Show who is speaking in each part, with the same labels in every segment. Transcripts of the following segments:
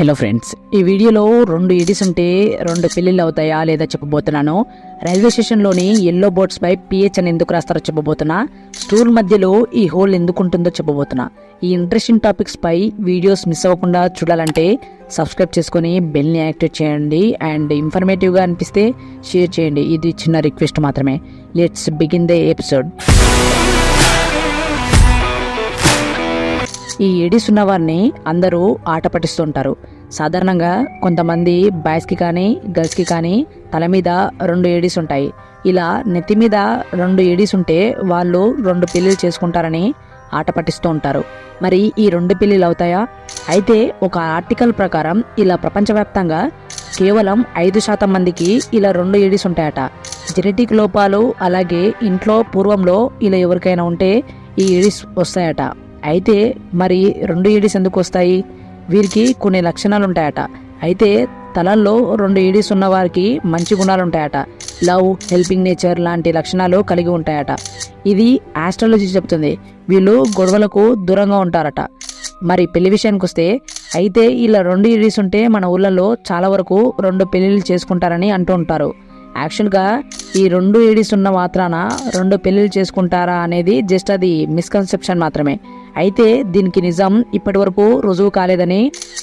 Speaker 1: Hello friends, ఈ వీడియోలో 2 Aedes ఉంటే 2 పెళ్లిళ్ళు అవుతాయా లేదా చెప్పబోతున్నాను. రైల్వే స్టేషన్లోని ఎల్లో బోర్డ్స్ పై పిహెచ్ అని ఎందుకు రాస్తారో చెప్పబోతున్నా. స్టూల్ మధ్యలో ఈ హోల్ ఎందుకు ఉంటుందో చెప్పబోతున్నా. ఈ ఇంట్రెస్టింగ్ టాపిక్స్ పై వీడియోస్ మిస్ అవ్వకుండా చూడాలంటే సబ్స్క్రైబ్ చేసుకొని బెల్ని యాక్టివేట్ చేయండి అండ్ ఇన్ఫర్మేటివ్గా అనిపిస్తే షేర్ చేయండి. ఇది చిన్న రిక్వెస్ట్ మాత్రమే. Let's begin the episode. ఈ ఎడిస్ ఉన్న వారిని అందరూ ఆట పట్టిస్తుంటారు. సాధారణంగా కొంతమంది బాయ్స్కి కానీ గర్ల్స్కి కానీ తల మీద 2 ఎడిస్ ఉంటాయి. ఇలా నెత్తి మీద 2 ఎడిస్ ఉంటే వాళ్ళు 2 పెళ్ళిళ్ళు చేసుకుంటారని ఆట పట్టిస్తూ ఉంటారు. మరి ఈ 2 పెళ్ళిళ్ళు అవుతాయా? అయితే ఒక ఆర్టికల్ ప్రకారం ఇలా ప్రపంచవ్యాప్తంగా కేవలం 5% మందికి ఇలా 2 ఎడిస్ ఉంటాయట. జెనెటిక్ లోపాలు అలాగే ఇంట్లో పూర్వంలో ఇలా ఎవరికైనా ఉంటే ఈ ఎడిస్ వస్తాయట. అయితే మరి 2 ఎడిస్ ఎందుకు వస్తాయి? వీరికి కొన్ని లక్షణాలు ఉంటాయట. అయితే తలల్లో 2 ఎడిస్ ఉన్న వారికి మంచి గుణాలు ఉంటాయట. లవ్, హెల్పింగ్ నేచర్ లాంటి లక్షణాలు కలిగి ఉంటాయట. ఇది ఆస్ట్రాలజీ చెప్తుంది. వీళ్ళు గొడవలకు దూరంగా ఉంటారట. మరి పెళ్లి విషయానికి వస్తే అయితే ఇలా 2 ఎడిస్ ఉంటే మన ఊళ్ళల్లో చాలా వరకు 2 పెళ్ళిళ్ళు చేసుకుంటారని అంటూ ఉంటారు. యాక్చువల్గా ఈ 2 ఎడిస్ ఉన్న మాత్రాన 2 పెళ్ళిళ్ళు చేసుకుంటారా అనేది జస్ట్ అది మిస్కన్సెప్షన్ మాత్రమే. అయితే దీనికి నిజం ఇప్పటి వరకు రుజువు కాలేదని,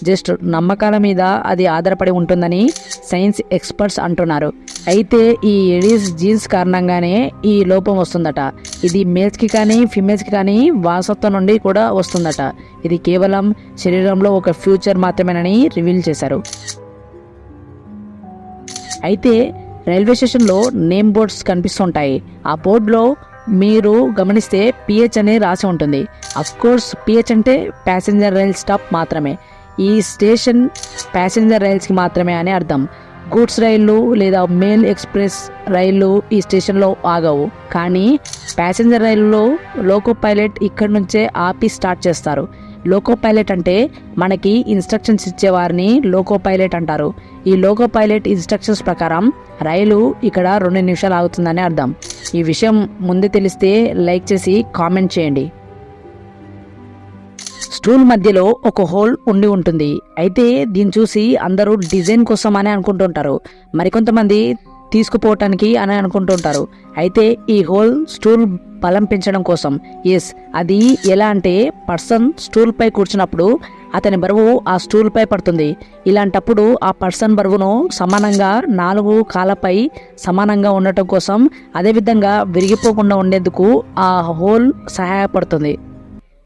Speaker 1: జస్ట్ నమ్మకాల మీద అది ఆధారపడి ఉంటుందని సైన్స్ ఎక్స్పర్ట్స్ అంటున్నారు. అయితే ఈ ఎడిస్ జీన్స్ కారణంగానే ఈ లోపం వస్తుందట. ఇది మేల్స్కి కానీ ఫీమేల్స్కి కానీ వారసత్వం నుండి కూడా వస్తుందట. ఇది కేవలం శరీరంలో ఒక ఫ్యూచర్ మాత్రమేనని రివీల్ చేశారు. అయితే రైల్వే స్టేషన్లో నేమ్ బోర్డ్స్ కనిపిస్తుంటాయి. ఆ బోర్డులో మీరు గమనిస్తే పిహెచ్ అని రాసి ఉంటుంది. కోర్స్ పిహెచ్ అంటే ప్యాసింజర్ రైల్ స్టాప్ మాత్రమే. ఈ స్టేషన్ ప్యాసింజర్ రైల్స్కి మాత్రమే అని అర్థం. గూడ్స్ రైళ్లు లేదా మెయిల్ ఎక్స్ప్రెస్ రైళ్లు ఈ స్టేషన్లో ఆగవు. కానీ ప్యాసింజర్ రైలులో లోకో పైలట్ ఇక్కడి నుంచే ఆపి స్టార్ట్ చేస్తారు. లోకో పైలట్ అంటే మనకి ఇన్స్ట్రక్షన్స్ ఇచ్చేవారిని లోకో పైలట్ అంటారు. ఈ లోకో పైలట్ ఇన్స్ట్రక్షన్స్ ప్రకారం రైలు ఇక్కడ 2 నిమిషాలు ఆగుతుందని అర్థం. ఈ విషయం ముందే తెలిస్తే లైక్ చేసి కామెంట్ చేయండి. స్టూల్ మధ్యలో ఒక హోల్ ఉండి ఉంటుంది. అయితే దీన్ని చూసి అందరూ డిజైన్ కోసం అని అనుకుంటుంటారు. మరికొంతమంది తీసుకుపోవటానికి అని అనుకుంటుంటారు. అయితే ఈ హోల్ స్టూల్ బలం పెంచడం కోసం. ఎస్, అది ఎలా అంటే పర్సన్ స్టూల్ పై కూర్చున్నప్పుడు అతని బరువు ఆ స్టూల్ పై పడుతుంది. ఇలాంటప్పుడు ఆ పర్సన్ బరువును సమానంగా 4 కాళ్ళపై సమానంగా ఉండటం కోసం, అదేవిధంగా విరిగిపోకుండా ఉండేందుకు ఆ హోల్ సహాయపడుతుంది.